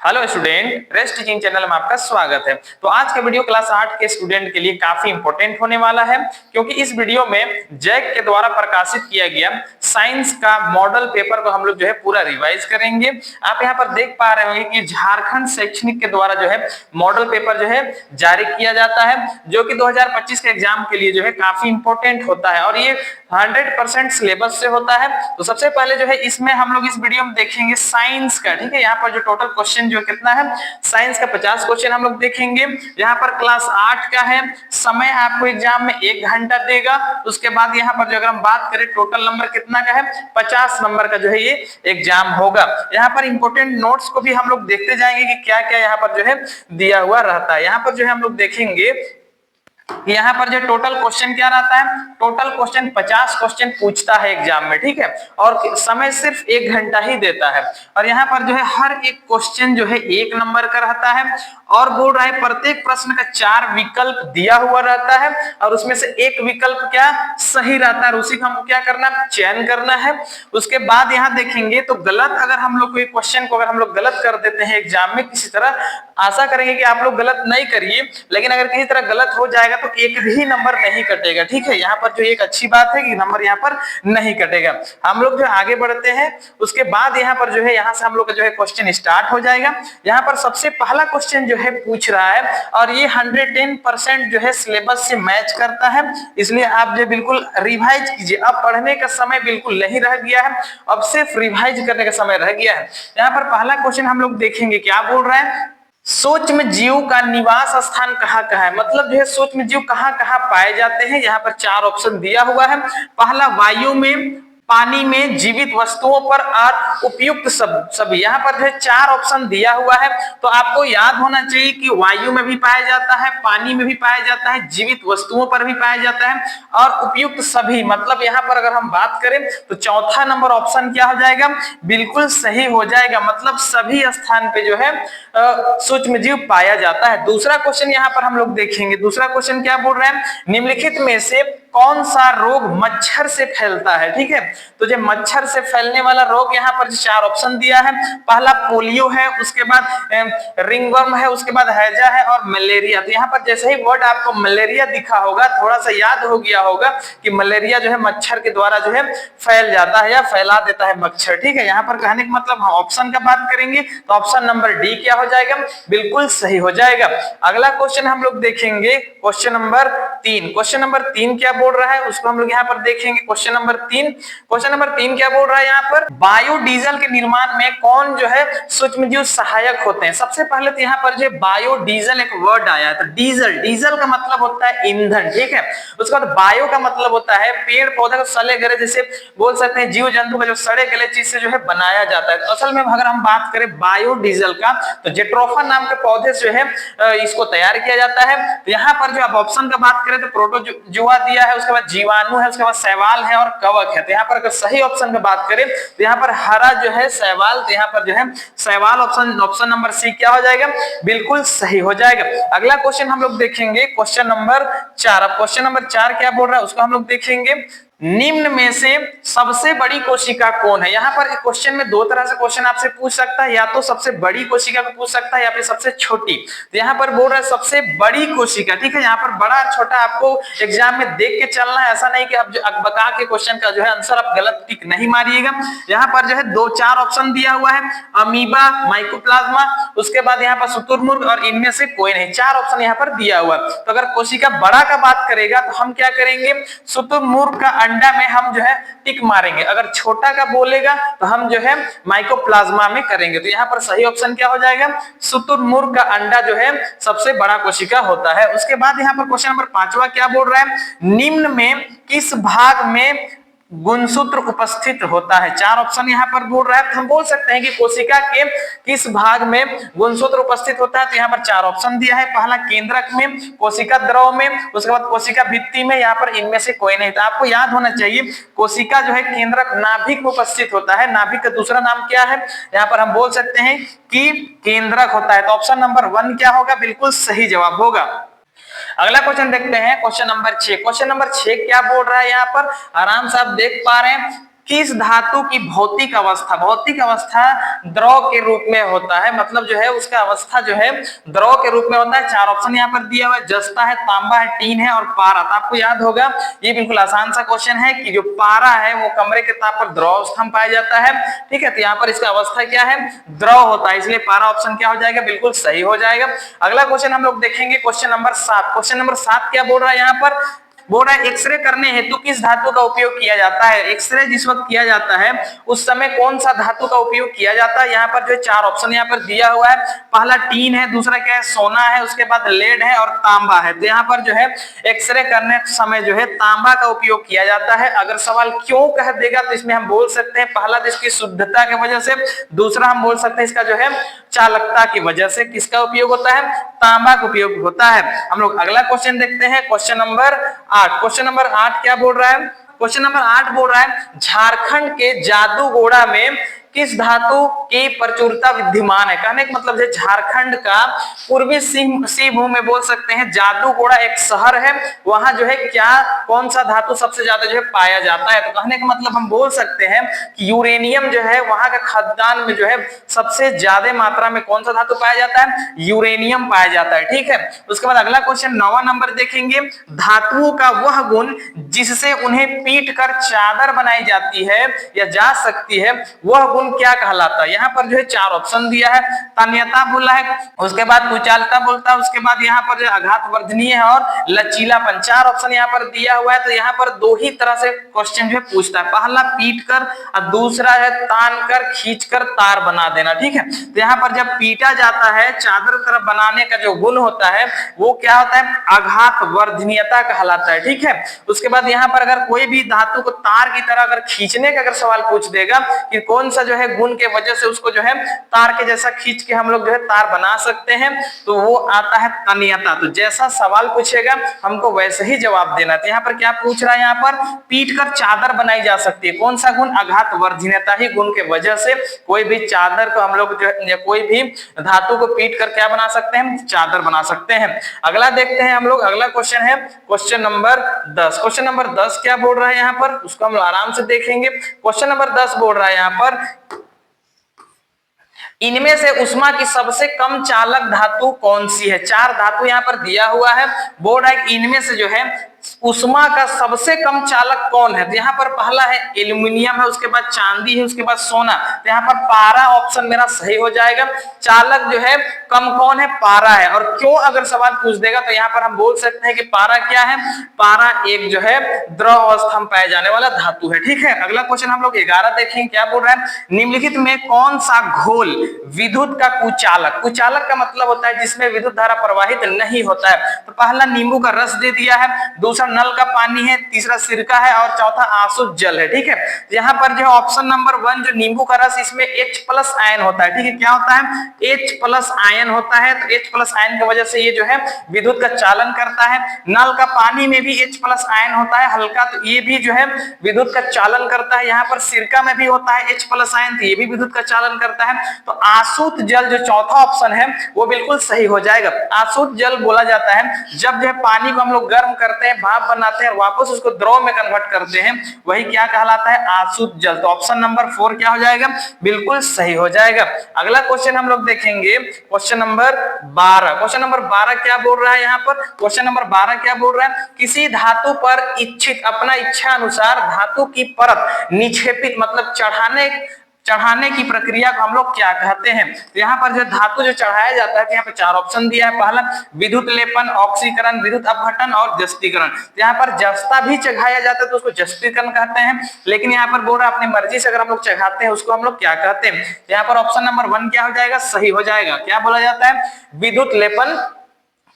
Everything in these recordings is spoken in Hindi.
Hello student, rest teaching channel में आपका स्वागत है। तो आज का वीडियो क्लास 8 के स्टूडेंट के लिए काफी इंपॉर्टेंट होने वाला है, क्योंकि इस वीडियो में जैक के द्वारा प्रकाशित किया गया साइंस का मॉडल पेपर को हम लोग जो है पूरा रिवाइज करेंगे। आप यहाँ पर देख पा रहे होंगे कि झारखंड शैक्षणिक के द्वारा जो है मॉडल पेपर जो है जारी किया जाता है, जो कि 2025 के एग्जाम के लिए जो है काफी इंपॉर्टेंट होता है और ये 100% सिलेबस से होता है। तो सबसे पहले जो है इसमें हम लोग इस वीडियो में देखेंगे साइंस का, ठीक है। यहाँ पर जो टोटल क्वेश्चन जो कितना है, साइंस का 50 क्वेश्चन हम लोग देखेंगे। यहाँ पर क्लास 8 का है, समय आपको एग्जाम में 1 घंटा देगा। उसके बाद यहाँ पर जो अगर हम बात करें टोटल नंबर कितना का है, 50 नंबर का जो है ये एग्जाम होगा। यहाँ पर इंपॉर्टेंट नोट्स को भी हम लोग देखते जाएंगे कि क्या क्या यहाँ पर जो है दिया हुआ रहता है। यहाँ पर जो है हम लोग देखेंगे यहाँ पर जो टोटल क्वेश्चन क्या रहता है, टोटल क्वेश्चन 50 क्वेश्चन पूछता है एग्जाम में, ठीक है, और समय सिर्फ 1 घंटा ही देता है। और यहाँ पर जो है हर एक क्वेश्चन जो है 1 नंबर का रहता है और बोल रहा है प्रत्येक प्रश्न का 4 विकल्प दिया हुआ रहता है और उसमें से एक विकल्प क्या सही रहता है, उसी को हमको क्या करना है, चयन करना है। उसके बाद यहाँ देखेंगे तो गलत अगर हम लोग कोई क्वेश्चन को अगर हम लोग गलत कर देते हैं एग्जाम में किसी तरह, आशा करेंगे कि आप लोग गलत नहीं करिए, लेकिन अगर किसी तरह गलत हो जाएगा तो एक भी नंबर नहीं कटेगा, ठीक है। यहाँ पर जो एक अच्छी बात है कि नंबर यहाँ पर नहीं कटेगा। हम लोग जो आगे बढ़ते हैं उसके बाद यहाँ पर जो है यहाँ से हम लोग का जो है क्वेश्चन स्टार्ट हो जाएगा। यहाँ पर सबसे पहला क्वेश्चन जो है पूछ रहा है और ये 110% जो है सिलेबस से मैच करता है, इसलिए आप जो बिल्कुल रिवाइज कीजिए। अब पढ़ने का समय बिल्कुल नहीं रह गया है, अब सिर्फ रिवाइज करने का समय रह गया है। यहाँ पर पहला क्वेश्चन हम लोग देखेंगे, क्या बोल रहा है, सूक्ष्म जीव का निवास स्थान कहाँ कहाँ है, मतलब जो है सूक्ष्म जीव कहाँ कहाँ पाए जाते हैं। यहाँ पर 4 ऑप्शन दिया हुआ है। पहला वायु में, पानी में, जीवित वस्तुओं पर और उपयुक्त सभी। यहाँ पर जो है 4 ऑप्शन दिया हुआ है, तो आपको याद होना चाहिए कि वायु में भी पाया जाता है, पानी में भी पाया जाता है, जीवित वस्तुओं पर भी पाया जाता है और उपयुक्त सभी। मतलब यहाँ पर अगर हम बात करें तो चौथा नंबर ऑप्शन क्या हो जाएगा, बिल्कुल सही हो जाएगा। मतलब सभी स्थान पे जो है सूक्ष्म जीव पाया जाता है। दूसरा क्वेश्चन यहाँ पर हम लोग देखेंगे। दूसरा क्वेश्चन क्या बोल रहे हैं, निम्नलिखित में से कौन सा रोग मच्छर से फैलता है, ठीक है। तो जो मच्छर से फैलने वाला रोग यहाँ पर 4 ऑप्शन दिया है। पहला पोलियो है, उसके बाद रिंगवर्म है, उसके बाद हैजा है और मलेरिया। तो यहाँ पर जैसे ही वर्ड आपको मलेरिया दिखा होगा, थोड़ा सा याद हो गया होगा कि मलेरिया जो है मच्छर के द्वारा जो है फैल जाता है या फैला देता है मच्छर, ठीक है। यहाँ पर कहने का मतलब हम ऑप्शन का बात करेंगे तो ऑप्शन नंबर डी क्या हो जाएगा, बिल्कुल सही हो जाएगा। अगला क्वेश्चन हम लोग देखेंगे, क्वेश्चन नंबर 3। क्वेश्चन नंबर 3 क्या बोल रहा है उसको हम लोग यहाँ पर देखेंगे। क्वेश्चन नंबर 3, क्वेश्चन नंबर 3 क्या बोल रहा है यहाँ पर, बायोडीजल के निर्माण में कौन जो है सूक्ष्मजीव सहायक होते हैं। सबसे पहले तो यहाँ पर जो बायोडीजल एक वर्ड आया है, तो डीजल, डीजल का मतलब होता है ईंधन, ठीक है। उसके बाद बायो का मतलब होता है पेड़ पौधे को सड़े गले, जैसे बोल सकते हैं जीव जंतु का जो सड़े गले चीज से जो है बनाया जाता है। तो असल में अगर हम बात करें बायोडीजल का, तो जेट्रोफा नाम के पौधे से जो है इसको तैयार किया जाता है। तो यहाँ पर जो आप ऑप्शन का बात करें तो प्रोटोजुआ दिया है, उसके बाद जीवाणु है, उसके बाद शैवाल है और कवक है। तो यहाँ पर अगर सही ऑप्शन की बात करें तो यहाँ पर हरा जो है शैवाल, तो यहाँ पर जो है शैवाल ऑप्शन नंबर सी क्या हो जाएगा, बिल्कुल सही हो जाएगा। अगला क्वेश्चन हम लोग देखेंगे, क्वेश्चन नंबर 4। अब क्वेश्चन नंबर 4 क्या बोल रहा है उसको हम लोग देखेंगे। निम्न में से सबसे बड़ी कोशिका कौन है। यहाँ पर क्वेश्चन में 2 तरह से क्वेश्चन आपसे पूछ सकता है, या तो सबसे बड़ी कोशिका को पूछ सकता है या फिर सबसे छोटी। तो यहाँ पर बोल रहा है सबसे बड़ी कोशिका, ठीक है। यहाँ पर बड़ा छोटा आपको एग्जाम में देख के चलना है, ऐसा नहीं कि आप जो अकबका के क्वेश्चन का जो है आंसर आप गलत टिक नहीं मारिएगा। यहाँ पर जो है 2-4 ऑप्शन दिया हुआ है, अमीबा, माइकोप्लाज्मा, उसके बाद यहाँ पर शुतुरमुर्ग और इनमें से कोई नहीं। 4 ऑप्शन यहाँ पर दिया हुआ है। तो अगर कोशिका बड़ा का बात करेगा तो हम क्या करेंगे, शुतुरमुर्ग का अंडा में हम जो है टिक मारेंगे। अगर छोटा का बोलेगा तो हम जो है माइकोप्लाज्मा में करेंगे। तो यहाँ पर सही ऑप्शन क्या हो जाएगा, शुतुरमुर्ग का अंडा जो है सबसे बड़ा कोशिका होता है। उसके बाद यहाँ पर क्वेश्चन नंबर 5वां क्या बोल रहा है, निम्न में किस भाग में गुणसूत्र उपस्थित होता है। 4 ऑप्शन यहाँ पर बोल रहा है। तो हम बोल सकते हैं कि कोशिका के किस भाग में गुणसूत्र उपस्थित होता है। तो यहाँ पर 4 ऑप्शन दिया है, पहला केंद्रक में, कोशिका द्रव में, उसके बाद कोशिका भित्ति में, यहाँ पर इनमें से कोई नहीं। तो आपको याद होना चाहिए कोशिका जो है केंद्रक नाभिक में उपस्थित होता है। नाभिक का दूसरा नाम क्या है, यहाँ पर हम बोल सकते हैं कि केंद्रक होता है। तो ऑप्शन नंबर 1 क्या होगा, बिल्कुल सही जवाब होगा। अगला क्वेश्चन देखते हैं, क्वेश्चन नंबर 6। क्वेश्चन नंबर 6 क्या बोल रहा है यहाँ पर, आराम से आप देख पा रहे हैं, किस धातु की भौतिक अवस्था, भौतिक अवस्था द्रव के रूप में होता है, मतलब जो है उसका अवस्था जो है द्रव के रूप में होता है। चार ऑप्शन यहाँ पर दिया हुआ है, जस्ता है, तांबा है, टीन है और पारा। तो आपको याद होगा ये बिल्कुल आसान सा क्वेश्चन है कि जो पारा है वो कमरे के ताप पर द्रव अवस्था में पाया जाता है। ठीक है, तो यहाँ पर इसका अवस्था क्या है, द्रव होता है, इसलिए पारा ऑप्शन क्या हो जाएगा, बिल्कुल सही हो जाएगा। अगला क्वेश्चन हम लोग देखेंगे क्वेश्चन नंबर 7। क्वेश्चन नंबर 7 क्या बोल रहा है यहाँ पर, बोल रहा है एक्सरे करने हेतु किस धातु का उपयोग किया जाता है। एक्सरे जिस वक्त किया जाता है उस समय कौन सा धातु का उपयोग किया जाता है। यहाँ पर जो चार ऑप्शन यहाँ पर दिया हुआ है, पहला टीन है, दूसरा क्या है सोना है, उसके बाद लेड है और तांबा है। तो यहाँ पर जो है एक्सरे करने समय जो है तांबा का उपयोग किया जाता है। अगर सवाल क्यों कह देगा तो इसमें हम बोल सकते हैं पहला तो इसकी शुद्धता की वजह से, दूसरा हम बोल सकते हैं इसका जो है चालकता की वजह से। किसका उपयोग होता है, तांबा का उपयोग होता है। हम लोग अगला क्वेश्चन देखते हैं, क्वेश्चन नंबर 8। क्वेश्चन नंबर 8 क्या बोल रहा है, क्वेश्चन नंबर 8 बोल रहा है झारखंड के जादूगोड़ा में किस धातु की प्रचुरता विद्यमान है। कहने का मतलब है झारखंड का पूर्वी सिंहभूम में बोल सकते हैं जादूगोड़ा एक शहर है, वहां जो है क्या कौन सा धातु सबसे ज्यादा जो है पाया जाता है। तो कहने का मतलब हम बोल सकते हैं कि यूरेनियम जो है वहां का खदान में जो है सबसे ज्यादा मात्रा में कौन सा धातु पाया जाता है, यूरेनियम पाया जाता है। ठीक है, उसके बाद अगला क्वेश्चन 9वां नंबर देखेंगे, धातुओं का वह गुण जिससे उन्हें पीट कर चादर बनाई जाती है या जा सकती है, वह गुण क्या कहलाता है। यहाँ पर जो है चार ऑप्शन दिया है, तन्यता बोला है, उसके बाद कुचालता बोलता है, उसके बाद यहाँ पर जो आघात वर्धनीय है और लचीलापन। चार ऑप्शन यहाँ पर दिया हुआ है। तो यहाँ पर दो ही तरह से क्वेश्चन जो है पूछता है, पहला पीट कर और दूसरा है तान कर खींच कर तार बना देना। ठीक है, तो यहाँ पर जब पीटा जाता है चादर तरफ बनाने का जो गुण होता है वो क्या होता है, आघात वर्धनीयता कहलाता है। ठीक है, उसके बाद यहाँ पर अगर कोई भी धातु को तार की तरह अगर खींचने का अगर सवाल पूछ देगा कि कौन सा जो है गुण के वजह से उसको जो है तार के जैसा खींच के हम लोग जो है तार बना सकते हैं, तो वो आता है तन्यता। तो जैसा सवाल पूछेगा हमको वैसे ही जवाब देना। तो यहाँ पर क्या पूछ रहा है, यहाँ पर पीट कर चादर बनाई जा सकती है, कौन सा गुण, आघात वर्धनीयता ही गुण के वजह से कोई भी चादर को हम लोग जो है कोई भी धातु को पीट कर क्या बना सकते हैं, चादर बना सकते हैं। अगला देखते हैं हम लोग, अगला क्वेश्चन है क्वेश्चन नंबर 10। क्वेश्चन नंबर 10 क्या बोल रहा है यहाँ पर, उसको हम आराम से देखेंगे। क्वेश्चन नंबर 10 बोल रहा है यहाँ पर, इनमें से उष्मा की सबसे कम चालक धातु कौन सी है। चार धातु यहाँ पर दिया हुआ है, बोर्ड है इनमें से जो है उष्मा का सबसे कम चालक कौन है। तो यहाँ पर पहला है एल्यूमिनियम है, उसके बाद चांदी है, उसके बाद सोना। तो यहाँ पर पारा ऑप्शन मेरा सही हो जाएगा। चालक जो है कम कौन है, पारा है। और क्यों अगर सवाल पूछ देगा तो यहाँ पर हम बोल सकते हैं कि पारा क्या है, पारा एक जो है द्रव अवस्था में पाया जाने वाला धातु है। ठीक है, अगला क्वेश्चन हम लोग 11 देखेंगे, क्या बोल रहा है, निम्नलिखित में कौन सा घोल विद्युत का कुचालक, कुचालक का मतलब होता है जिसमें विद्युत धारा प्रवाहित नहीं होता है। तो पहला नींबू का रस दे दिया है, दूसरा नल का पानी है, तीसरा सिरका है और चौथा आसुत जल है। ठीक है, यहाँ पर जो ऑप्शन नंबर 1 जो नींबू का रस, इसमें H+ आयन होता है। ठीक है, क्या होता है, H+ आयन होता है। तो H+ आयन की वजह से ये जो है विद्युत का चालन करता है। नल का पानी में भी H+ आयन होता है हल्का, तो ये भी जो है विद्युत का चालन करता है। यहाँ पर सिरका में भी होता है H+ आयन, तो ये भी विद्युत का चालन करता है। तो आसुत जल जो चौथा ऑप्शन है वो बिल्कुल सही हो जाएगा। आसुत जल बोला जाता है जब जो है पानी को हम लोग गर्म करते हैं, भाप बनाते हैं और वापस उसको द्रव में कन्वर्ट करते हैं, वही क्या कहलाता है, आसुत जल। तो ऑप्शन नंबर 4 क्या हो जाएगा, बिल्कुल सही हो जाएगा। अगला क्वेश्चन हम लोग देखेंगे क्वेश्चन नंबर 12। क्वेश्चन नंबर 12 क्या बोल रहा है यहाँ पर, क्वेश्चन नंबर 12 क्या बोल रहा है, किसी धातु पर इच्छित अपना इच्छा अनुसार धातु की परत निक्षेपित मतलब चढ़ाने की प्रक्रिया को हम लोग क्या कहते हैं। तो यहाँ पर जो धातु जो चढ़ाया जाता है, तो यहाँ पे चार ऑप्शन दिया है, पहला विद्युत लेपन, ऑक्सीकरण, विद्युत अपघटन और जस्तीकरण। तो यहाँ पर जस्ता भी चढ़ाया जाता है तो उसको जस्तीकरण कहते हैं, लेकिन यहाँ पर बोल रहा है अपनी मर्जी से अगर हम लोग चढ़ाते हैं उसको हम लोग क्या कहते हैं। यहाँ पर ऑप्शन नंबर 1 क्या हो जाएगा, सही हो जाएगा। क्या बोला जाता है, विद्युत लेपन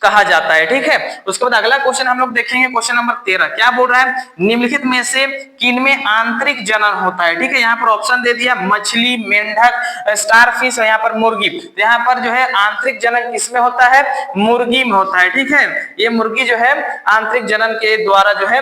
कहा जाता है। ठीक है, उसके बाद अगला क्वेश्चन हम लोग देखेंगे क्वेश्चन नंबर 13। क्या बोल रहा है, निम्नलिखित में से किनमें आंतरिक जनन होता है। ठीक है, यहाँ पर ऑप्शन दे दिया मछली, मेंढक, स्टारफिश और यहाँ पर मुर्गी। यहाँ पर जो है आंतरिक जनन किसमें होता है, मुर्गी में होता है। ठीक है, ये मुर्गी जो है आंतरिक जनन के द्वारा जो है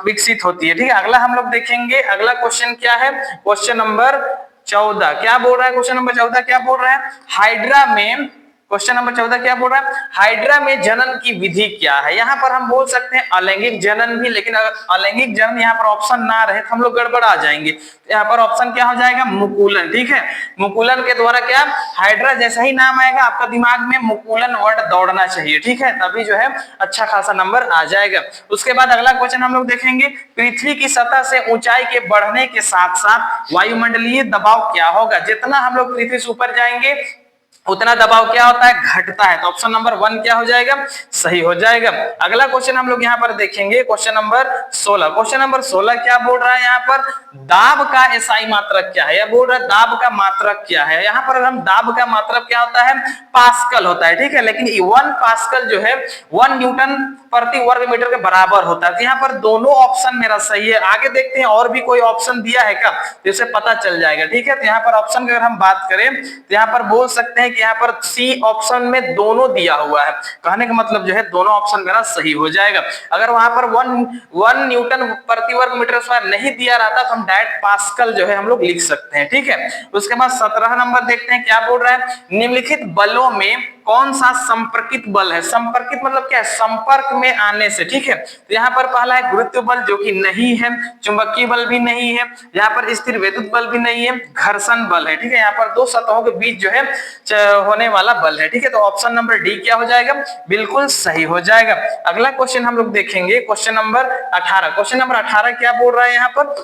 विकसित होती है। ठीक है, अगला हम लोग देखेंगे, अगला क्वेश्चन क्या है, क्वेश्चन नंबर 14। क्या बोल रहा है, क्वेश्चन नंबर 14 क्या बोल रहा है, हाइड्रा में क्वेश्चन नंबर 14 क्या बोल रहा है, हाइड्रा में जनन की विधि क्या है। यहाँ पर हम बोल सकते हैं अलैंगिक जनन भी, लेकिन अगर अलैंगिक जनन यहाँ पर ऑप्शन ना रहे तो हम लोग गड़बड़ा जाएंगे। यहाँ पर ऑप्शन क्या हो जाएगा, मुकुलन। ठीक है, मुकुलन के द्वारा क्या, हाइड्रा जैसा ही नाम आएगा आपका दिमाग में मुकुलन वर्ड दौड़ना चाहिए। ठीक है, तभी जो है अच्छा खासा नंबर आ जाएगा। उसके बाद अगला क्वेश्चन हम लोग देखेंगे, पृथ्वी की सतह से ऊंचाई के बढ़ने के साथ साथ वायुमंडलीय दबाव क्या होगा। जितना हम लोग पृथ्वी से ऊपर जाएंगे उतना दबाव क्या होता है, घटता है। तो ऑप्शन नंबर 1 क्या हो जाएगा, सही हो जाएगा। अगला क्वेश्चन हम लोग यहाँ पर देखेंगे, क्वेश्चन नंबर 16। क्वेश्चन नंबर 16 क्या बोल रहा है, यहाँ पर दाब का एसआई मात्रक क्या है। यह बोल रहा है दाब का मात्रक क्या है। यहाँ पर हम दाब का मात्रक क्या होता है, पास्कल होता है। ठीक है, लेकिन 1 पास्कल जो है 1 न्यूटन प्रति वर्ग मीटर के बराबर होता है। तो यहाँ पर दोनों ऑप्शन मेरा सही है। आगे देखते हैं और भी कोई ऑप्शन दिया है क्या, जिससे पता चल जाएगा। ठीक है, तो यहाँ पर ऑप्शन की अगर हम बात करें तो यहाँ पर बोल सकते हैं कि यहाँ पर सी ऑप्शन में दोनों दिया हुआ है। कहने का मतलब जो है दोनों ऑप्शन मेरा सही हो जाएगा। अगर वहां पर 1 न्यूटन प्रति वर्ग मीटर स्क्वायर नहीं दिया रहता तो हम डायरेक्ट पास्कल जो है हम लोग लिख सकते हैं। ठीक है, उसके बाद 17 नंबर देखते हैं क्या बोल रहा है, निम्नलिखित बलों में कौन सा संपर्कित बल है। संपर्कित मतलब क्या है, संपर्क में आने से। ठीक है, तो यहाँ पर पहला है गुरुत्व बल जो कि नहीं है, चुंबकीय बल भी नहीं है, यहाँ पर स्थिर वैद्युत बल भी नहीं है, घर्षण बल है। ठीक है, यहाँ पर दो सतहों के बीच जो है होने वाला बल है। ठीक है, तो ऑप्शन नंबर डी क्या हो जाएगा, बिल्कुल सही हो जाएगा। अगला क्वेश्चन हम लोग देखेंगे, क्वेश्चन नंबर 18। क्वेश्चन नंबर 18 क्या बोल रहा है, यहाँ पर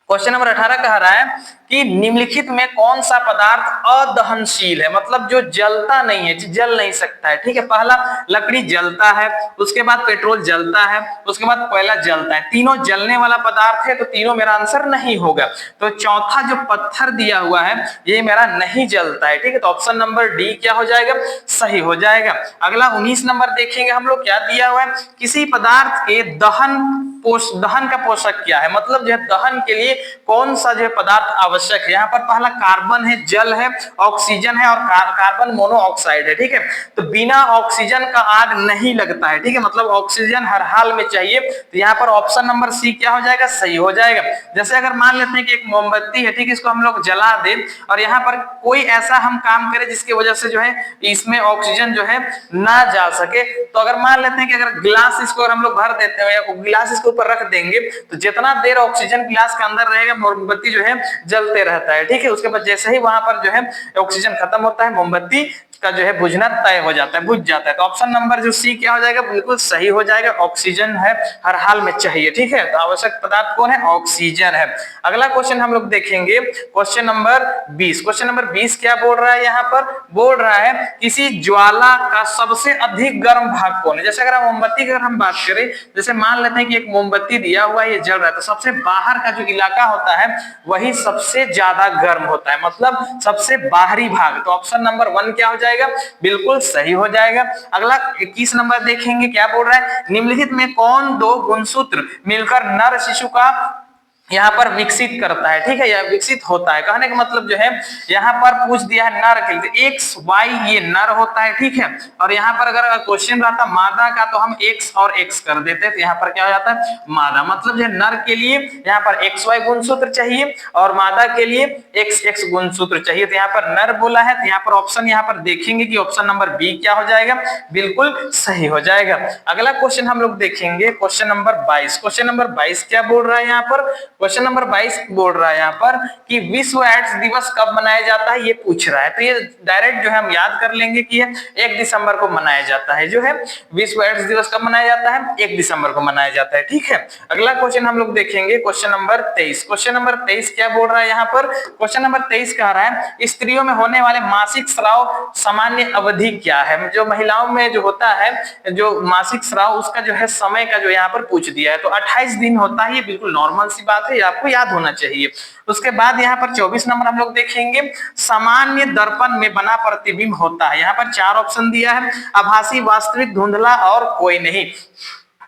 क्वेश्चन नंबर 18 कह रहा है कि निम्नलिखित में कौन सा पदार्थ अदहनशील है, मतलब जो जलता नहीं है, जल नहीं सकता है। ठीक है, पहला लकड़ी जलता है, उसके बाद पेट्रोल जलता है, उसके बाद कोयला जलता है। तीनों जलने वाला पदार्थ है, तो तीनों मेरा आंसर नहीं होगा। तो चौथा जो पत्थर दिया हुआ है ये मेरा नहीं जलता है। ठीक है, तो ऑप्शन नंबर डी क्या हो जाएगा, सही हो जाएगा। अगला 19 नंबर देखेंगे हम लोग, क्या दिया हुआ है, किसी पदार्थ के दहन का पोषक क्या है, मतलब जो है दहन के लिए कौन सा जो है पदार्थ आवश्यक है। यहाँ पर पहला कार्बन है, जल है, ऑक्सीजन है और कार्बन मोनोऑक्साइड है। ठीक है, तो बिना ऑक्सीजन का आग नहीं लगता है। ठीक है, मतलब ऑक्सीजन हर हाल में चाहिए। तो यहाँ पर ऑप्शन नंबर सी क्या हो जाएगा, सही हो जाएगा। जैसे अगर मान लेते हैं कि एक मोमबत्ती है, ठीक है, इसको हम लोग जला दे और यहाँ पर कोई ऐसा हम काम करें जिसकी वजह से जो है इसमें ऑक्सीजन जो है ना जा सके, तो अगर मान लेते हैं कि अगर गिलास इसको अगर हम लोग भर देते हैं या गिलास इसके ऊपर रख देंगे तो जितना देर ऑक्सीजन गिलास के अंदर रहेगा मोमबत्ती जो है जलते रहता है। ठीक है, उसके बाद जैसे ही वहां पर जो है ऑक्सीजन खत्म होता है मोमबत्ती का जो है बुझना तय हो जाता है, बुझ जाता है। तो ऑप्शन नंबर जो सी क्या हो जाएगा, बिल्कुल सही हो जाएगा। ऑक्सीजन है हर हाल में चाहिए। ठीक है, तो आवश्यक पदार्थ कौन है, ऑक्सीजन है। अगला क्वेश्चन हम लोग देखेंगे, क्वेश्चन नंबर 20। क्वेश्चन नंबर 20 क्या बोल रहा है, यहाँ पर बोल रहा है किसी ज्वाला का सबसे अधिक गर्म भाग कौन है। जैसे अगर मोमबत्ती की अगर हम बात करें, जैसे मान लेते हैं कि एक मोमबत्ती दिया हुआ है, ये जल रहा है, तो सबसे बाहर का जो इलाका होता है वही सबसे ज्यादा गर्म होता है, मतलब सबसे बाहरी भाग। तो ऑप्शन नंबर 1 क्या हो जाएगा, बिल्कुल सही हो जाएगा। अगला 21 नंबर देखेंगे, क्या बोल रहा है, निम्नलिखित में कौन दो गुणसूत्र मिलकर नर शिशु का यहाँ पर विकसित करता है। ठीक है, यह विकसित होता है। कहने का मतलब जो है यहाँ पर पूछ दिया है नर के लिए, एक्स वाई ये नर होता है। ठीक है, और यहाँ पर अगर क्वेश्चन रहता मादा का तो हम एक्स और एक्स कर देते, तो यहाँ पर क्या हो जाता है मादा, मतलब जो है नर के लिए यहाँ पर एक्स वाई गुणसूत्र चाहिए और मादा के लिए एक्स एक्स गुणसूत्र चाहिए। तो यहाँ पर नर बोला है, तो यहाँ पर ऑप्शन यहाँ पर देखेंगे कि ऑप्शन नंबर बी क्या हो जाएगा, बिल्कुल सही हो जाएगा। अगला क्वेश्चन हम लोग देखेंगे, क्वेश्चन नंबर 22। क्वेश्चन नंबर 22 क्या बोल रहा है, यहाँ पर क्वेश्चन नंबर 22 बोल रहा है यहाँ पर कि विश्व एड्स दिवस कब मनाया जाता है, ये पूछ रहा है। तो ये डायरेक्ट जो है हम याद कर लेंगे कि 1 दिसंबर को मनाया जाता है। जो है विश्व एड्स दिवस कब मनाया जाता है, 1 दिसंबर को मनाया जाता है। ठीक है, अगला क्वेश्चन हम लोग देखेंगे, क्वेश्चन नंबर 23। क्वेश्चन नंबर 23 क्या बोल रहा है यहाँ पर, क्वेश्चन नंबर 23 कह रहा है स्त्रियों में होने वाले मासिक स्राव सामान्य अवधि क्या है। जो महिलाओं में जो होता है जो मासिक स्राव, उसका जो है समय का जो यहाँ पर पूछ दिया है, तो 28 दिन होता है। ये बिल्कुल नॉर्मल सी बात है, आपको याद होना चाहिए। उसके बाद यहाँ पर 24 नंबर हम लोग देखेंगे, सामान्य दर्पण में बना प्रतिबिंब होता है। यहाँ पर 4 ऑप्शन दिया है, आभासी, वास्तविक, धुंधला और कोई नहीं।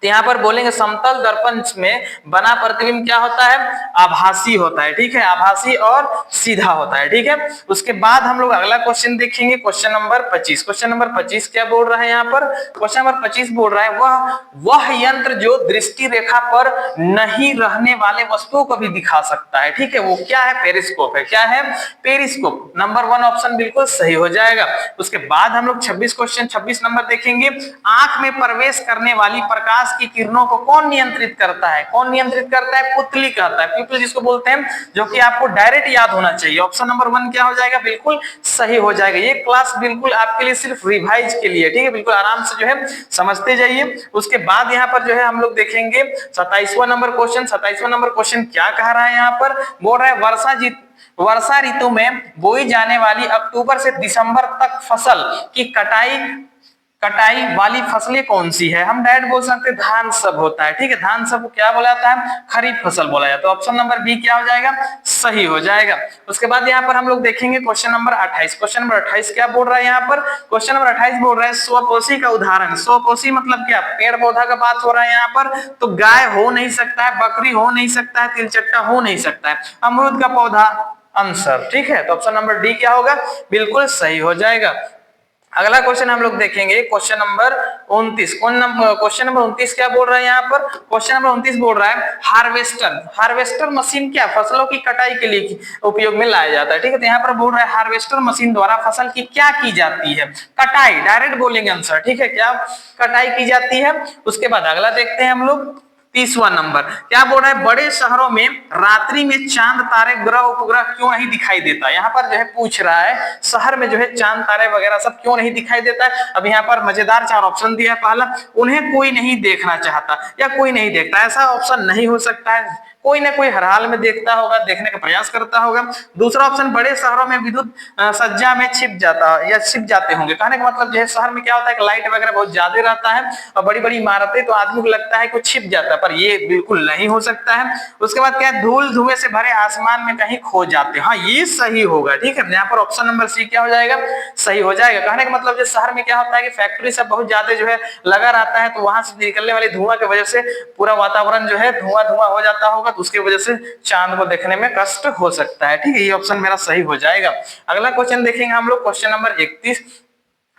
तो यहाँ पर बोलेंगे समतल दर्पण में बना प्रतिबिंब क्या होता है, आभासी होता है, ठीक है, आभासी और सीधा होता है, ठीक है। उसके बाद हम लोग अगला क्वेश्चन देखेंगे, क्वेश्चन नंबर 25। क्वेश्चन नंबर 25 क्या बोल रहा है यहाँ पर, क्वेश्चन नंबर 25 बोल रहा है वह यंत्र जो दृष्टि रेखा पर नहीं रहने वाले वस्तुओं को भी दिखा सकता है, ठीक है, वो क्या है, पेरिस्कोप है, क्या है, पेरिस्कोप। नंबर 1 ऑप्शन बिल्कुल सही हो जाएगा। उसके बाद हम लोग 26 नंबर देखेंगे, आंख में प्रवेश करने वाली प्रकाश की किरणों को कौन नियंत्रित करता है, कौन नियंत्रित करता है, पुतली कहता है, प्यूपिल जिसको बोलते हैं, जो कि आपको डायरेक्ट याद होना चाहिए। ऑप्शन नंबर 1 क्या हो जाएगा, बिल्कुल सही हो जाएगा। ये क्लास बिल्कुल आपके लिए सिर्फ रिवाइज के लिए, ठीक है, बिल्कुल आराम से जो है समझते जाइए। उसके बाद यहाँ पर जो है हम लोग देखेंगे 27वां नंबर क्वेश्चन। 27वां नंबर क्वेश्चन क्या कह रहा है, यहाँ पर बोल रहा है वर्षा ऋतु में बोई जाने वाली अक्टूबर से दिसंबर तक फसल की कटाई वाली फसलें कौन सी है। हम डायरेक्ट बोल सकते हैं धान सब होता है, ठीक है, धान सब को क्या बोला जाता है, खरीफ फसल बोला जाता है। तो ऑप्शन नंबर बी क्या हो जाएगा, सही हो जाएगा। उसके बाद यहाँ पर हम लोग देखेंगे क्वेश्चन नंबर 28। क्वेश्चन नंबर 28 क्या बोल रहा है यहाँ पर, क्वेश्चन नंबर 28 बोल रहा है स्वपोषी का उदाहरण। स्वपोषी मतलब क्या, पेड़ पौधा का बात हो रहा है यहाँ पर, तो गाय हो नहीं सकता है, बकरी हो नहीं सकता है, तिलचट्टा हो नहीं सकता है, अमरूद का पौधा आंसर, ठीक है। तो ऑप्शन नंबर डी क्या होगा, बिल्कुल सही हो जाएगा। अगला क्वेश्चन हम लोग देखेंगे क्वेश्चन नंबर 29। क्वेश्चन नंबर 29 क्या बोल रहा है यहाँ पर, क्वेश्चन नंबर 29 बोल रहा है हार्वेस्टर मशीन क्या फसलों की कटाई के लिए उपयोग में लाया जाता है, ठीक है। तो यहाँ पर बोल रहा है हार्वेस्टर मशीन द्वारा फसल की क्या की जाती है, कटाई, डायरेक्ट बोलेंगे आंसर, ठीक है, क्या कटाई की जाती है। उसके बाद अगला देखते हैं हम लोग 30वां नंबर क्या बोल रहा है, बड़े शहरों में रात्रि में चांद तारे ग्रह उपग्रह क्यों नहीं दिखाई देता। यहाँ पर जो है पूछ रहा है शहर में जो है चांद तारे वगैरह सब क्यों नहीं दिखाई देता है। अब यहाँ पर मजेदार 4 ऑप्शन दिया है। पहला, उन्हें कोई नहीं देखना चाहता या कोई नहीं देखता, ऐसा ऑप्शन नहीं हो सकता है, कोई ना कोई हर हाल में देखता होगा, देखने का प्रयास करता होगा। दूसरा ऑप्शन, बड़े शहरों में विद्युत सज्जा में छिप जाते होंगे। कहने का मतलब जो है शहर में क्या होता है कि लाइट वगैरह बहुत ज्यादा रहता है और बड़ी बड़ी इमारतें, तो आदमी को लगता है कि छिप जाता है, पर ये बिल्कुल नहीं हो सकता है। उसके बाद क्या है, धूल धुएं से भरे आसमान में कहीं खो जाते हैं, हाँ ये सही होगा, ठीक है। यहाँ पर ऑप्शन नंबर सी क्या हो जाएगा, सही हो जाएगा। कहने का मतलब जो शहर में क्या होता है कि फैक्ट्री सब बहुत ज्यादा जो है लगा रहता है, तो वहां से निकलने वाली धुआं की वजह से पूरा वातावरण जो है धुआं हो जाता होगा, तो उसकी वजह से चांद को देखने में कष्ट हो सकता है, ठीक है, ये ऑप्शन मेरा सही हो जाएगा। अगला क्वेश्चन देखेंगे हम लोग, क्वेश्चन नंबर 31।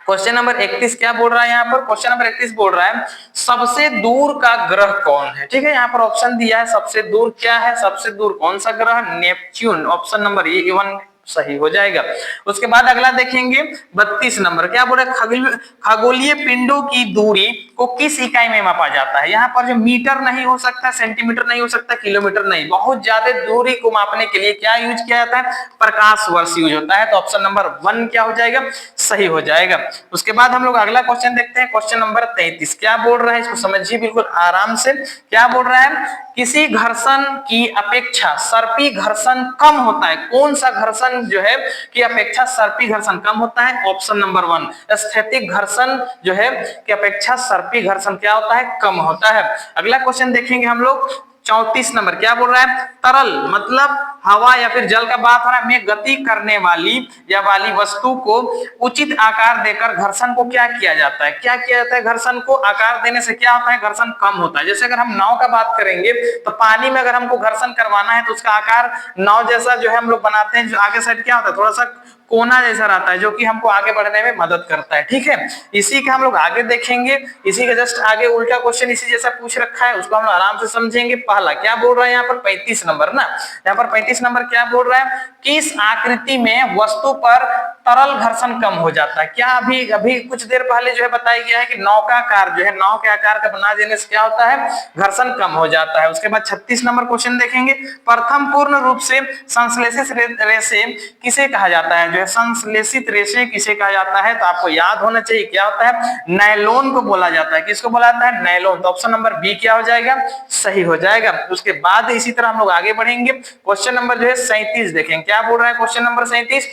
क्वेश्चन नंबर 31 क्या बोल रहा है यहाँ पर, क्वेश्चन नंबर 31 बोल रहा है सबसे दूर का ग्रह कौन है, ठीक है। यहाँ पर ऑप्शन दिया है, सबसे दूर क्या है, सबसे दूर कौन सा ग्रह, नेपच्यून, ऑप्शन नंबर ए 1 सही हो जाएगा। उसके बाद अगला देखेंगे 32 नंबर क्या बोल रहा है, खगोलीय पिंडों की दूरी को किस इकाई में मापा जाता है। यहाँ पर जो मीटर नहीं हो सकता, सेंटीमीटर नहीं हो सकता, किलोमीटर नहीं, बहुत ज्यादा दूरी को मापने के लिए क्या यूज किया जाता है, प्रकाश वर्ष यूज होता है। तो ऑप्शन नंबर 1 क्या हो जाएगा, सही हो जाएगा। उसके बाद हम लोग अगला क्वेश्चन देखते हैं, क्वेश्चन नंबर 33 क्या बोल रहा है, इसको समझिए बिल्कुल आराम से। क्या बोल रहा है, किसी घर्षण की अपेक्षा सर्पी घर्षण कम होता है, कौन सा घर्षण जो है की अपेक्षा सर्पी घर्षण कम होता है। ऑप्शन नंबर 1, स्थैतिक घर्षण जो है की अपेक्षा सर्पी घर्षण क्या होता है, कम होता है। अगला क्वेश्चन देखेंगे हम लोग 34 नंबर क्या बोल रहा है, तरल मतलब हवा या फिर जल का बात हो रहा है, में गति करने वाली वस्तु को उचित आकार देकर घर्षण को क्या किया जाता है, क्या किया जाता है, घर्षण को आकार देने से क्या होता है, घर्षण कम होता है। जैसे अगर हम नाव का बात करेंगे तो पानी में अगर हमको घर्षण करवाना है तो उसका आकार नाव जैसा जो है हम लोग बनाते हैं, जो आगे साइड क्या होता है, थोड़ा सा कोना जैसा रहता है, जो कि हमको आगे बढ़ने में मदद करता है, ठीक है। इसी का हम लोग आगे देखेंगे, इसी के जस्ट आगे उल्टा क्वेश्चन इसी जैसा पूछ रखा है, उसको हम लोग आराम से समझेंगे। पहला क्या बोल रहा है यहाँ पर 35 नंबर ना, यहाँ पर 35 नंबर क्या बोल रहा है, किस आकृति में वस्तु पर तरल घर्षण कम हो जाता है। क्या अभी कुछ देर पहले जो है बताया गया है कि नौकाकार जो है नाव के आकार का बना देने से क्या होता है, घर्षण कम हो जाता है। उसके बाद 36 नंबर क्वेश्चन देखेंगे, प्रथम पूर्ण रूप से संश्लेषित रेशे किसे कहा जाता है, जो है संश्लेषित रेशे किसे कहा जाता है, तो आपको याद होना चाहिए क्या होता है, नायलॉन को बोला जाता है। किसको बोला जाता है, नायलॉन। तो ऑप्शन नंबर बी क्या हो जाएगा, सही हो जाएगा। उसके बाद इसी तरह हम लोग आगे बढ़ेंगे, क्वेश्चन नंबर जो है 37 देखेंगे क्या बोल रहा है, क्वेश्चन नंबर 37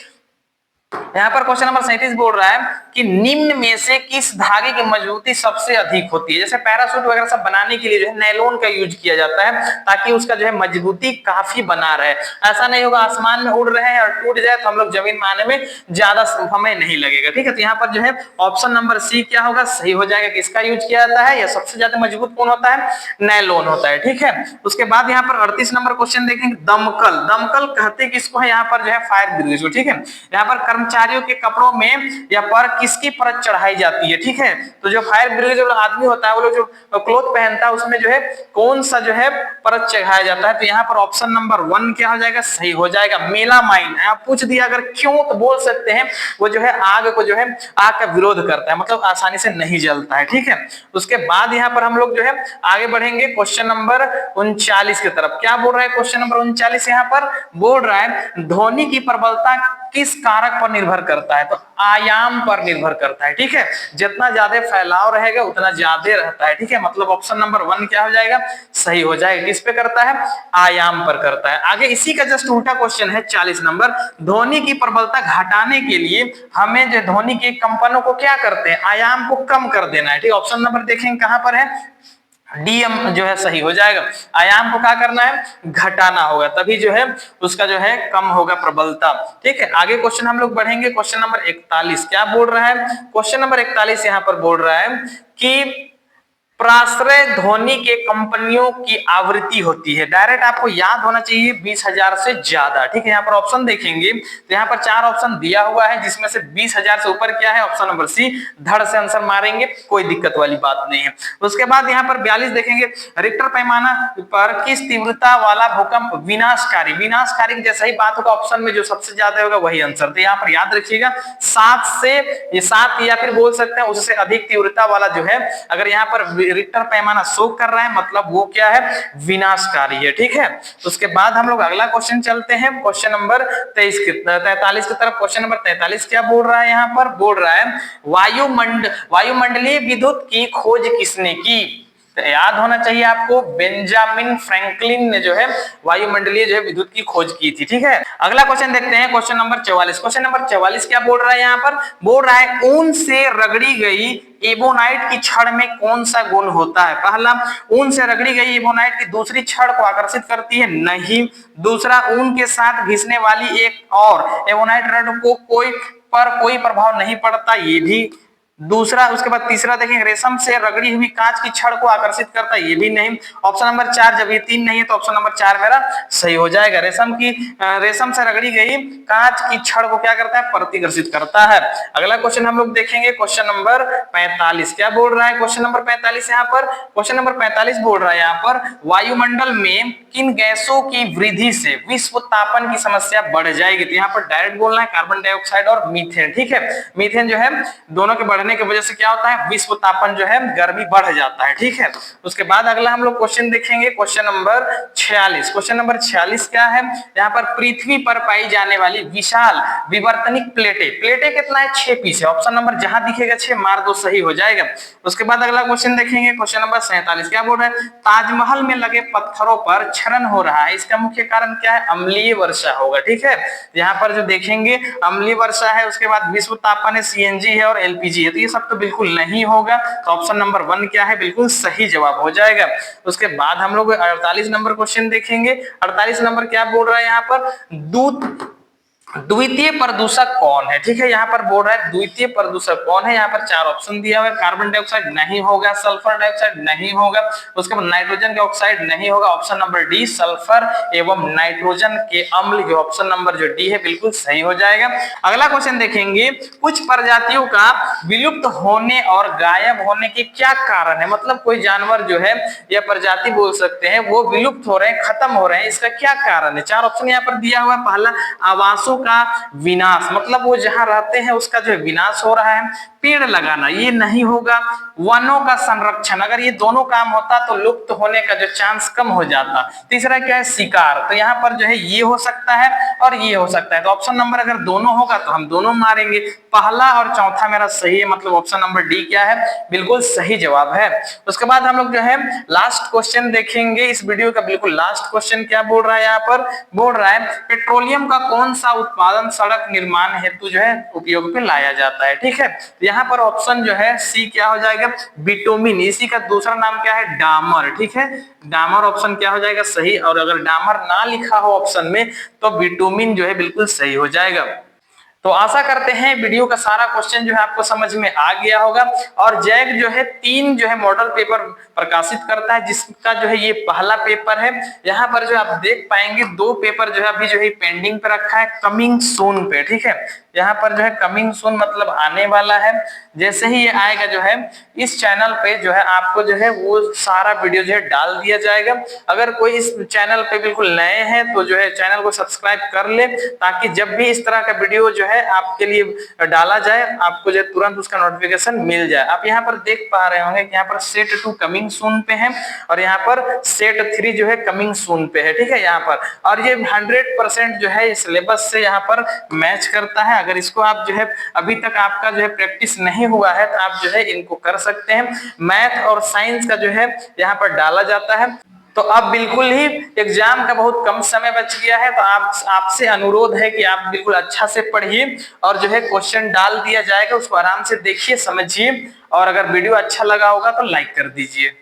यहाँ पर क्वेश्चन नंबर 37 बोल रहा है कि निम्न में से किस धागे की मजबूती सबसे अधिक होती है। जैसे पैराशूट वगैरह सब बनाने के लिए जो है नायलॉन का यूज किया जाता है ताकि उसका जो है मजबूती काफी बना रहे। ऐसा नहीं होगा आसमान में उड़ रहे हैं और टूट जाए तो हम लोग जमीन में आने में ज्यादा समय नहीं लगेगा। ठीक है, तो यहाँ पर जो है ऑप्शन नंबर सी क्या होगा, सही हो जाएगा। किसका यूज किया जाता है, या सबसे ज्यादा मजबूत कौन होता है, नायलॉन होता है। ठीक है, उसके बाद यहाँ पर 38 नंबर क्वेश्चन देखेंगे, दमकल। दमकल कहते किसको है, यहाँ पर जो है फायर ब्रिगेड को। ठीक है, यहाँ पर कर्मचारियों के कपड़ों में या पर किसकी परत चढ़ाई जाती है। ठीक है, तो जो फायर ब्रिगेड जो आदमी होता है वो लोग जो क्लोथ पहनता है उसमें जो है कौन सा जो है परत चढ़ाया जाता है। तो यहाँ पर ऑप्शन नंबर 1 क्या हो जाएगा, सही हो जाएगा, मेलामाइन। आप पूछ दिया अगर क्यों तो बोल सकते हैं वो जो है आग को जो है आग का विरोध करता है, मतलब आसानी से नहीं जलता है। ठीक है, उसके बाद यहाँ पर हम लोग जो है आगे बढ़ेंगे क्वेश्चन नंबर 39 की तरफ। क्या बोल रहा है क्वेश्चन नंबर 39, यहाँ पर बोल रहा है ध्वनि की प्रबलता किस कारक पर निर्भर करता है, तो आयाम पर निर्भर करता है। ठीक है, जितना ज्यादा फैलाव रहेगा उतना ज्यादा रहता है। ठीक है, मतलब ऑप्शन नंबर 1 क्या हो जाएगा, सही हो जाएगा। किस पे करता है, आयाम पर करता है। आगे इसी का जस्ट उल्टा क्वेश्चन है 40 नंबर, ध्वनि की प्रबलता घटाने के लिए हमें जो ध्वनि के कंपनों को क्या करते हैं, आयाम को कम कर देना है। ठीक, ऑप्शन नंबर देखेंगे कहां पर है, डीएम जो है सही हो जाएगा। आयाम को क्या करना है, घटाना होगा, तभी जो है उसका जो है कम होगा प्रबलता। ठीक है, आगे क्वेश्चन हम लोग बढ़ेंगे क्वेश्चन नंबर 41। क्या बोल रहा है क्वेश्चन नंबर 41, यहाँ पर बोल रहा है कि प्राश्रय ध्वनि के कंपनियों की आवृत्ति होती है, डायरेक्ट आपको याद होना चाहिए 20,000 से ज्यादा। ठीक है, यहाँ पर ऑप्शन देखेंगे तो यहाँ पर 4 ऑप्शन दिया हुआ है जिसमें से 20,000 से ऊपर क्या है, ऑप्शन नंबर सी, धड़ से आंसर मारेंगे, कोई दिक्कत वाली बात नहीं है। उसके बाद यहाँ पर 42 देखेंगे, रिक्टर पैमाना पर किस तीव्रता वाला भूकंप विनाशकारी। विनाशकारी जैसा ही बात होगा ऑप्शन में जो सबसे ज्यादा होगा वही आंसर। तो यहाँ पर याद रखिएगा 7 से, ये 7 या फिर बोल सकते हैं उससे अधिक तीव्रता वाला जो है, अगर यहाँ पर रिक्टर पैमाना शो कर रहा है मतलब वो क्या है, विनाशकारी है। ठीक है, उसके बाद हम लोग अगला क्वेश्चन चलते हैं क्वेश्चन नंबर 43 की तरफ। क्वेश्चन नंबर 43 क्या बोल रहा है, यहाँ पर बोल रहा है वायुमंडलीय विद्युत की खोज किसने की। तो याद होना चाहिए आपको, बेंजामिन फ्रैंकलिन ने जो है वायुमंडलीय जो है विद्युत की खोज की थी। ठीक है, अगला क्वेश्चन देखते हैं क्वेश्चन नंबर 44। क्वेश्चन नंबर 44 क्या बोल रहा है, यहाँ पर बोल रहा है ऊन से रगड़ी गई एबोनाइट की छड़ में कौन सा गुण होता है। पहला, ऊन से रगड़ी गई एबोनाइट की दूसरी छड़ को आकर्षित करती है, नहीं। दूसरा, ऊन के साथ घिसने वाली एक और एबोनाइट रड को कोई प्रभाव नहीं पड़ता, ये भी। दूसरा, उसके बाद तीसरा देखेंगे, रेशम से रगड़ी हुई कांच की छड़ को आकर्षित करता है, ये भी नहीं। ऑप्शन नंबर 4, जब ये 3 नहीं है तो ऑप्शन नंबर 4 मेरा सही हो जाएगा। रेशम से रगड़ी गई कांच की छड़ को क्या करता है, प्रतिकर्षित करता है। अगला क्वेश्चन हम लोग देखेंगे क्वेश्चन नंबर 45। क्या बोल रहा है क्वेश्चन नंबर 45, यहाँ पर क्वेश्चन नंबर 45 बोल रहा है यहाँ पर वायुमंडल में किन गैसों की वृद्धि से विश्व तापन की समस्या बढ़ जाएगी। तो यहाँ पर डायरेक्ट बोलना है कार्बन डाइऑक्साइड और मीथेन। ठीक है, मीथेन जो है दोनों के बढ़ने की वजह से क्या होता है, विश्व तापन जो है गर्मी बढ़ जाता है। ठीक है, उसके बाद अगला हम लोग क्वेश्चन देखेंगे क्वेश्चन नंबर 46। क्वेश्चन नंबर 46 क्या है, यहाँ पर पृथ्वी पर पाई जाने वाली विशाल विवर्तनिक प्लेटें कितना है, 6 पीस है। ऑप्शन नंबर जहां दिखेगा 6 मार दो, सही हो जाएगा। उसके बाद अगला क्वेश्चन देखेंगे क्वेश्चन नंबर 47। क्या बोल रहा है, ताजमहल में लगे पत्थरों पर क्षरण हो रहा है, इसका मुख्य कारण क्या है, अम्लीय वर्षा होगा। ठीक है, यहाँ पर जो देखेंगे अम्लीय वर्षा है, उसके बाद विश्व तापन है, सीएनजी है और एलपीजी है, तो ये सब तो बिल्कुल नहीं होगा। तो ऑप्शन नंबर 1 क्या है, बिल्कुल सही जवाब हो जाएगा। उसके बाद हम लोग 48 नंबर क्वेश्चन देखेंगे। 48 नंबर क्या बोल रहा है, यहाँ पर द्वितीय प्रदूषक कौन है। ठीक है, यहाँ पर बोल रहा है द्वितीय प्रदूषक कौन है। यहाँ पर 4 ऑप्शन दिया हुआ है, कार्बन डाइऑक्साइड नहीं होगा, सल्फर डाइऑक्साइड नहीं होगा, उसके बाद नाइट्रोजन के ऑक्साइड नहीं होगा, ऑप्शन नंबर डी सल्फर एवं नाइट्रोजन के अम्ल, जो ऑप्शन नंबर जो डी है बिल्कुल सही हो जाएगा। अगला क्वेश्चन देखेंगे, कुछ प्रजातियों का विलुप्त होने और गायब होने के क्या कारण है, मतलब कोई जानवर जो है या प्रजाति बोल सकते हैं वो विलुप्त हो रहे हैं, खत्म हो रहे हैं, इसका क्या कारण है। 4 ऑप्शन यहाँ पर दिया हुआ है। पहला, आवासों का विनाश, मतलब वो जहां रहते हैं उसका जो विनाश हो रहा है। पेड़ लगाना, ये नहीं होगा। वनों का संरक्षण, अगर ये दोनों काम होता तो लुप्त होने का जो चांस कम हो जाता। तीसरा क्या है, शिकार, तो यहाँ पर जो है ये हो सकता है और ये हो सकता है, तो ऑप्शन नंबर अगर दोनों होगा तो हम दोनों मारेंगे। पहला और चौथा मेरा सही है, मतलब ऑप्शन नंबर डी क्या है, बिल्कुल सही जवाब है। उसके बाद हम लोग जो है लास्ट क्वेश्चन देखेंगे, इस वीडियो का बिल्कुल लास्ट क्वेश्चन क्या बोल रहा है, यहाँ पर बोल रहा है पेट्रोलियम का कौन सा उत्पादन सड़क निर्माण हेतु जो है उपयोग पे लाया जाता है। ठीक है, यहाँ पर ऑप्शन जो है सी क्या हो जाएगा, बिटुमिन, इसी का दूसरा नाम क्या है, डामर। ठीक है, डामर ऑप्शन क्या हो जाएगा, सही, और अगर डामर ना लिखा हो ऑप्शन में तो बिटुमिन जो है बिल्कुल सही हो जाएगा। तो आशा करते हैं वीडियो का सारा क्वेश्चन जो है आपको समझ में आ गया होगा। और जैक जो है 3 जो है मॉडल पेपर प्रकाशित करता है, जिसका जो है ये पहला पेपर है। यहाँ पर जो आप देख पाएंगे 2 पेपर जो है अभी जो है पेंडिंग पे रखा है, कमिंग सून पे। ठीक है, यहाँ पर जो है कमिंग सून मतलब आने वाला है, जैसे ही ये आएगा जो है इस चैनल पे जो है आपको जो है वो सारा वीडियो जो है डाल दिया जाएगा। अगर कोई इस चैनल पे बिल्कुल नए हैं तो जो है चैनल को सब्सक्राइब कर ले, ताकि जब भी इस तरह का वीडियो जो है आपके लिए डाला जाए आपको जो तुरंत उसका नोटिफिकेशन मिल जाए। आप यहाँ पर देख पा रहे होंगे कि यहाँ पर सेट 2 कमिंग सून पे है और यहाँ पर सेट 3 जो है कमिंग सून पे है। ठीक है, यहाँ पर और ये 100% जो है सिलेबस से यहाँ पर मैच करता है। अगर इसको आप जो है अभी तक आपका जो है प्रैक्टिस नहीं हुआ है तो आप जो है इनको कर सकते हैं। मैथ और साइंस का जो है यहाँ पर डाला जाता है। तो अब बिल्कुल ही एग्जाम का बहुत कम समय बच गया है, तो आपसे अनुरोध है कि आप बिल्कुल अच्छा से पढ़िए और जो है क्वेश्चन डाल दिया जाएगा, उसको आराम से देखिए, समझिए, और अगर वीडियो अच्छा लगा होगा तो लाइक कर दीजिए।